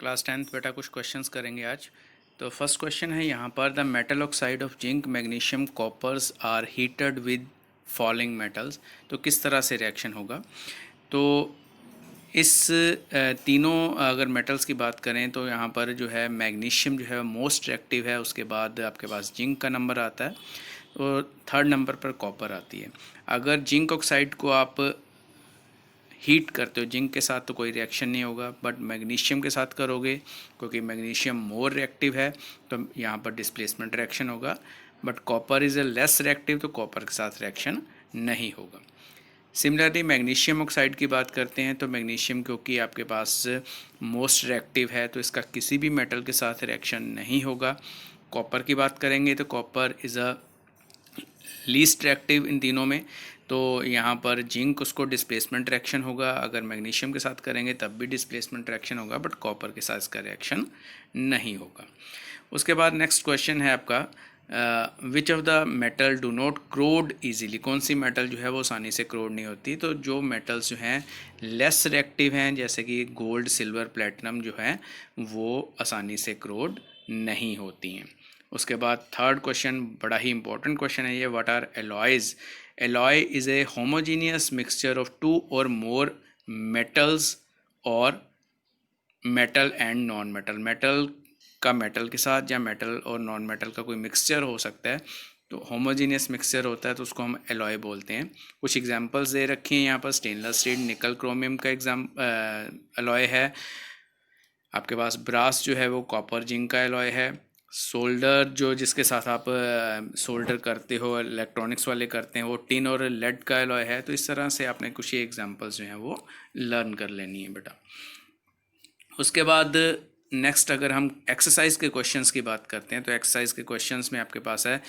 Class 10th बेटा कुछ questions करेंगे आज। तो फर्स्ट क्वेश्चन है यहाँ पर, the metal oxide of zinc magnesium coppers are heated with following metals. तो किस तरह से रिएक्शन होगा। तो इस तीनों अगर मेटल्स की बात करें तो यहाँ पर जो है मैग्नीशियम जो है मोस्ट रिएक्टिव है, उसके बाद आपके पास जिंक का नंबर आता है और थर्ड नंबर पर कॉपर आती है। अगर जिंक ऑक्साइड को आप हीट करते हो जिंक के साथ तो कोई रिएक्शन नहीं होगा, बट मैग्नीशियम के साथ करोगे क्योंकि मैग्नीशियम मोर रिएक्टिव है तो यहाँ पर डिस्प्लेसमेंट रिएक्शन होगा। But copper is a less reactive तो कॉपर के साथ रिएक्शन नहीं होगा। सिमिलरली मैग्नीशियम ऑक्साइड की बात करते हैं तो मैग्नीशियम क्योंकि आपके पास मोस्ट रिएक्टिव है तो इसका किसी भी मेटल के साथ रिएक्शन नहीं होगा। कॉपर की बात करेंगे तो copper is a least reactive इन तीनों में, तो यहाँ पर जिंक उसको डिस्प्लेसमेंट रिएक्शन होगा। अगर मैग्नीशियम के साथ करेंगे तब भी डिस्प्लेसमेंट रिएक्शन होगा, बट कॉपर के साथ इसका रिएक्शन नहीं होगा। उसके बाद नेक्स्ट क्वेश्चन है आपका, which of the metal do not corrode easily. कौन सी मेटल जो है वो आसानी से क्रोड नहीं होती। तो जो मेटल्स जो हैं लेस रिएक्टिव हैं जैसे कि गोल्ड, सिल्वर, प्लेटिनम जो है वो आसानी से क्रोड नहीं होती हैं। उसके बाद थर्ड क्वेश्चन बड़ा ही इंपॉर्टेंट क्वेश्चन है ये, what are alloys. Alloy is a homogeneous mixture of two or more metals or metal and non metal. Metal का मेटल के साथ या मेटल और नॉन मेटल का कोई मिक्सचर हो सकता है, तो होमोजीनियस मिक्सचर होता है तो उसको हम एलॉय बोलते हैं। कुछ एग्जांपल्स दे रखी हैं यहाँ पर, स्टेनलेस स्टील, निकल, क्रोमियम का एलॉय है। आपके पास ब्रास जो है वो कॉपर जिंक का एलॉय है। सोल्डर जो जिसके साथ आप सोल्डर करते हो, इलेक्ट्रॉनिक्स वाले करते हैं, वो टिन और लेड का एलॉय है। तो इस तरह से आपने कुछ ही एग्जांपल्स जो हैं वो लर्न कर लेनी है बेटा। उसके बाद नेक्स्ट अगर हम एक्सरसाइज के क्वेश्चंस की बात करते हैं तो एक्सरसाइज के क्वेश्चंस में आपके पास है,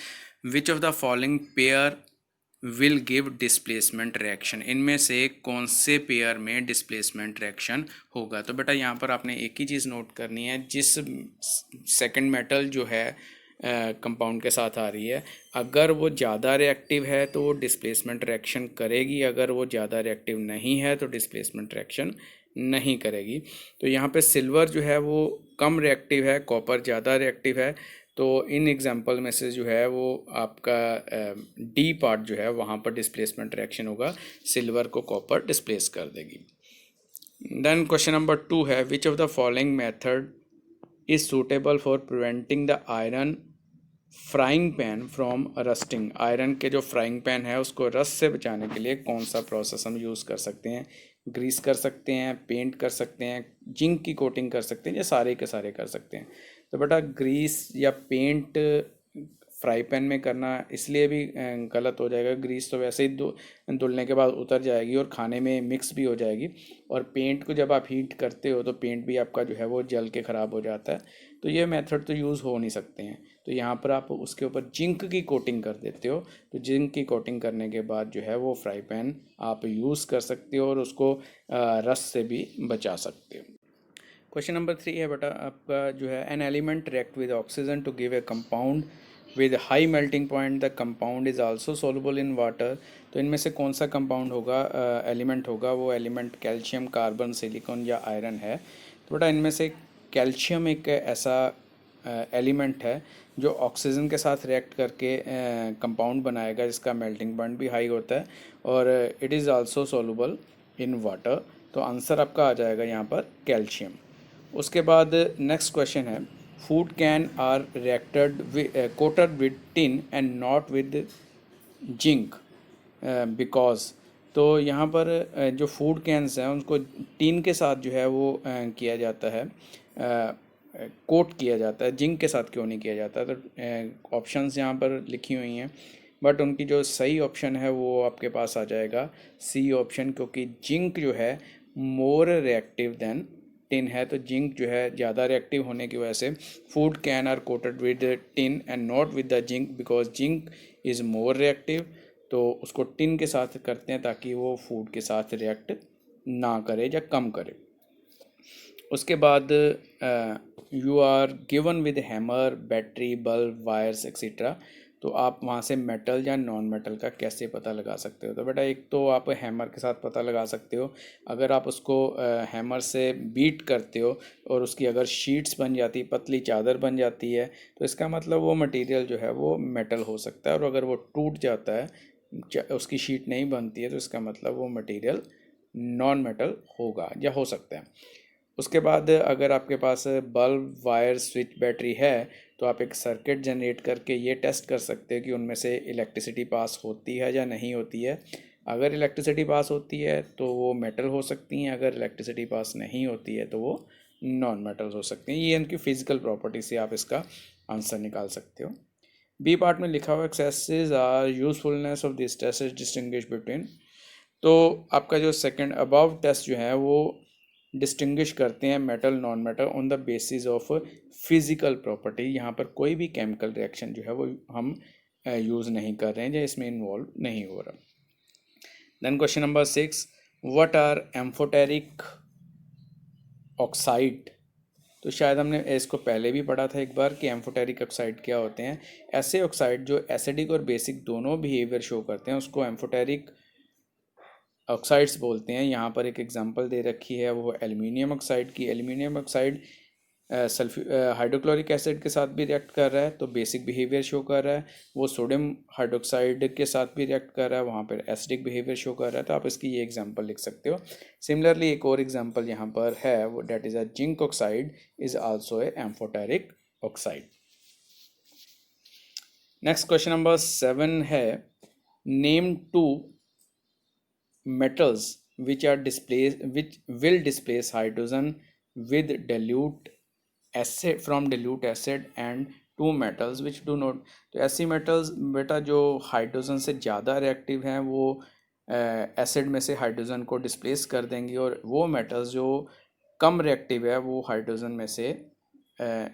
विच of the following pair will give displacement reaction. इनमें से कौन से पेयर में डिस्प्लेसमेंट रिएक्शन होगा। तो बेटा यहाँ पर आपने एक ही चीज़ नोट करनी है, जिस सेकंड मेटल जो है कंपाउंड के साथ आ रही है, अगर वो ज़्यादा रिएक्टिव है तो वो डिस्प्लेसमेंट रिएक्शन करेगी, अगर वो ज़्यादा रिएक्टिव नहीं है तो डिस्प्लेसमेंट रिएक्शन नहीं करेगी। तो यहाँ पे सिल्वर जो है वो कम रिएक्टिव है, कॉपर ज़्यादा रिएक्टिव है। तो इन एग्जांपल में से जो है वो आपका डी पार्ट जो है वहाँ पर डिस्प्लेसमेंट रिएक्शन होगा, सिल्वर को कॉपर डिस्प्लेस कर देगी। देन क्वेश्चन नंबर 2 है, विच of the following method is suitable for preventing the iron frying pan from rusting. Iron के जो फ्राइंग पैन है उसको रस्ट से बचाने के लिए कौन सा प्रोसेस हम यूज़ कर सकते हैं। ग्रीस कर सकते हैं, पेंट कर सकते हैं, जिंक की कोटिंग कर सकते हैं, या सारे के सारे कर सकते हैं। तो बेटा ग्रीस या पेंट फ्राई पैन में करना इसलिए भी गलत हो जाएगा, ग्रीस तो वैसे ही धुलने के बाद उतर जाएगी और खाने में मिक्स भी हो जाएगी, और पेंट को जब आप हीट करते हो तो पेंट भी आपका जो है वो जल के ख़राब हो जाता है। तो ये मेथड तो यूज़ हो नहीं सकते हैं। तो यहाँ पर आप उसके ऊपर जिंक की कोटिंग कर देते हो, तो जिंक की कोटिंग करने के बाद जो है वो फ्राई पैन आप यूज़ कर सकते हो और उसको रस से भी बचा सकते हो। क्वेश्चन नंबर 3 है बेटा आपका जो है, an element react with oxygen to give a compound with high melting point, the compound is also soluble in water. तो इनमें से कौन सा कंपाउंड होगा, एलिमेंट होगा, वो एलिमेंट कैल्शियम, कार्बन, सिलिकॉन या आयरन है। तो बेटा इनमें से कैल्शियम एक ऐसा एलिमेंट है जो ऑक्सीजन के साथ रिएक्ट करके कंपाउंड बनाएगा जिसका मेल्टिंग पॉइंट भी हाई होता है, और it is also soluble in water. तो आंसर आपका आ जाएगा यहाँ पर कैल्शियम। उसके बाद नेक्स्ट क्वेश्चन है, food can are reacted coated with tin and not with zinc because. तो यहाँ पर जो फूड कैंस हैं उनको टिन के साथ जो है वो किया जाता है, कोट किया जाता है, जिंक के साथ क्यों नहीं किया जाता। तो ऑप्शंस यहाँ पर लिखी हुई हैं, बट उनकी जो सही ऑप्शन है वो आपके पास आ जाएगा सी ऑप्शन, क्योंकि जिंक जो है मोर रिएक्टिव देन टिन है। तो जिंक जो है ज़्यादा रिएक्टिव होने की वजह से food can are coated with tin and not with the zinc because zinc is more reactive. तो उसको टिन के साथ करते हैं ताकि वो फूड के साथ रिएक्ट ना करे या कम करे। उसके बाद you are given with hammer, battery, bulb, wires etcetera. तो आप वहाँ से मेटल या नॉन मेटल का कैसे पता लगा सकते हो। तो बेटा एक तो आप हैमर के साथ पता लगा सकते हो। अगर आप उसको हैमर से बीट करते हो और उसकी अगर शीट्स बन जाती, पतली चादर बन जाती है, तो इसका मतलब वो मटेरियल जो है वो मेटल हो सकता है। और अगर वो टूट जाता है, उसकी शीट नहीं बनती है, तो इसका मतलब वो मटेरियल नॉन मेटल होगा या हो सकता है। उसके बाद अगर आपके पास बल्ब, वायर, स्विच, बैटरी है, तो आप एक सर्किट जनरेट करके ये टेस्ट कर सकते हैं कि उनमें से इलेक्ट्रिसिटी पास होती है या नहीं होती है। अगर इलेक्ट्रिसिटी पास होती है तो वो मेटल हो सकती हैं, अगर इलेक्ट्रिसिटी पास नहीं होती है तो वो नॉन मेटल हो सकती हैं। ये इनकी फिजिकल प्रॉपर्टी से आप इसका आंसर निकाल सकते हो। बी पार्ट में लिखा हुआ excesses are usefulness of this test is distinguish between. तो आपका जो सेकंड अबव टेस्ट जो है वो डिस्टिंग्विश करते हैं metal non metal on the basis of physical property. यहाँ पर कोई भी केमिकल रिएक्शन जो है वो हम यूज़ नहीं कर रहे हैं या इसमें इन्वॉल्व नहीं हो रहा। Then question number 6, what are amphoteric oxide. तो शायद हमने इसको पहले भी पढ़ा था एक बार कि एम्फोटेरिक ऑक्साइड क्या होते हैं। ऐसे ऑक्साइड जो एसिडिक और बेसिक दोनों बिहेवियर शो करते हैं उसको एम्फोटेरिक ऑक्साइड्स बोलते हैं। यहाँ पर एक एग्जांपल दे रखी है वो एल्यूमिनियम ऑक्साइड की। एल्यूमिनियम ऑक्साइड हाइड्रोक्लोरिक एसिड के साथ भी रिएक्ट कर रहा है तो बेसिक बिहेवियर शो कर रहा है। वो सोडियम हाइड्रोक्साइड के साथ भी रिएक्ट कर रहा है, वहाँ पर एसिडिक बिहेवियर शो कर रहा है। तो आप इसकी ये एग्जांपल लिख सकते हो। सिमिलरली एक और एग्जांपल यहाँ पर है वो that is a zinc oxide is also a amphoteric oxide. Next question number 7 है, name 2 metals which will displace hydrogen with dilute acid from dilute acid and two metals which do not। तो ऐसी metals बेटा जो hydrogen से ज़्यादा reactive हैं वो acid में से हाइड्रोजन को डिस्प्लेस कर देंगी, और वो मेटल्स जो कम रिएक्टिव है वो हाइड्रोजन में से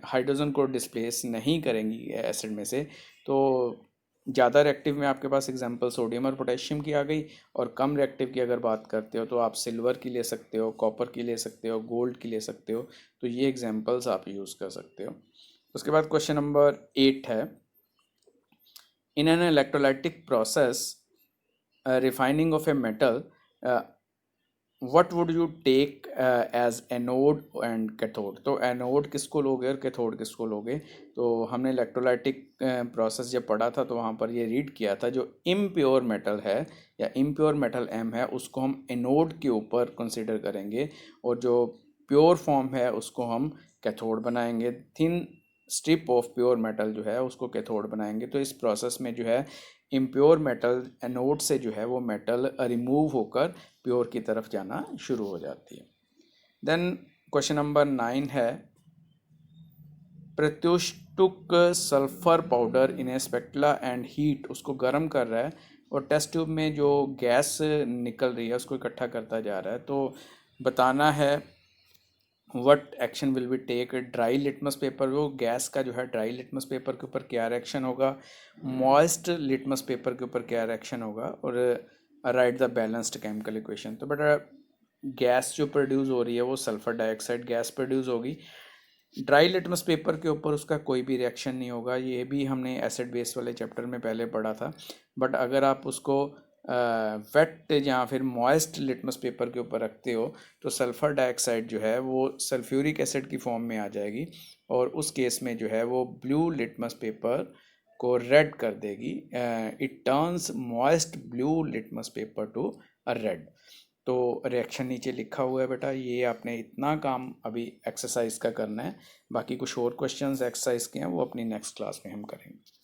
हाइड्रोजन को डिस्प्लेस नहीं करेंगी एसिड में से। तो ज़्यादा रिएक्टिव में आपके पास एग्जांपल सोडियम और पोटेशियम की आ गई, और कम रिएक्टिव की अगर बात करते हो तो आप सिल्वर की ले सकते हो, कॉपर की ले सकते हो, गोल्ड की ले सकते हो। तो ये एग्जांपल्स आप यूज़ कर सकते हो। उसके बाद क्वेश्चन नंबर 8 है, in an electrolytic process refining of a metal what would you take as anode and cathode. तो एनोड किसको लोगे और कैथोड किसको लोगे। तो हमने इलेक्ट्रोलाइटिक प्रोसेस जब पढ़ा था तो वहाँ पर ये रीड किया था, जो इम्प्योर मेटल है या इम्प्योर मेटल एम है उसको हम एनोड के ऊपर कंसिडर करेंगे, और जो प्योर फॉर्म है उसको हम कैथोड बनाएंगे। Thin strip of pure metal जो है उसको कैथोड बनाएंगे। तो इस प्रोसेस में जो है इम्प्योर मेटल एनोड से जो है वो मेटल रिमूव होकर प्योर की तरफ जाना शुरू हो जाती है। देन क्वेश्चन नंबर 9 है, Pratyush took sulphur powder in a spatula and heat, उसको गर्म कर रहा है और टेस्ट ट्यूब में जो गैस निकल रही है उसको इकट्ठा करता जा रहा है। तो बताना है what action will be take. Dry litmus paper, वो गैस का जो है ड्राई लिटमस पेपर के ऊपर क्या रिएक्शन होगा, मॉइस्ट लिटमस पेपर के ऊपर क्या रिएक्शन होगा, और right the balanced chemical equation. तो बेटा गैस जो प्रोड्यूस हो रही है वो सल्फर डाइऑक्साइड गैस प्रोड्यूस होगी। ड्राई लिटमस पेपर के ऊपर उसका कोई भी रिएक्शन नहीं होगा, ये भी हमने एसिड बेस वाले चैप्टर में पहले पढ़ा था। बट अगर आप उसको वेट या फिर मॉइस्ट लिटमस पेपर के ऊपर रखते हो तो सल्फ़र डाइऑक्साइड जो है वो सल्फ्यूरिक एसिड की फॉर्म में आ जाएगी, और उस केस में जो है वो ब्लू लिटमस पेपर को रेड कर देगी। It turns moist blue litmus paper to a red. तो रिएक्शन नीचे लिखा हुआ है बेटा, ये आपने इतना काम अभी एक्सरसाइज का करना है। बाकी कुछ और क्वेश्चंस एक्सरसाइज के हैं वो अपनी नेक्स्ट क्लास में हम करेंगे।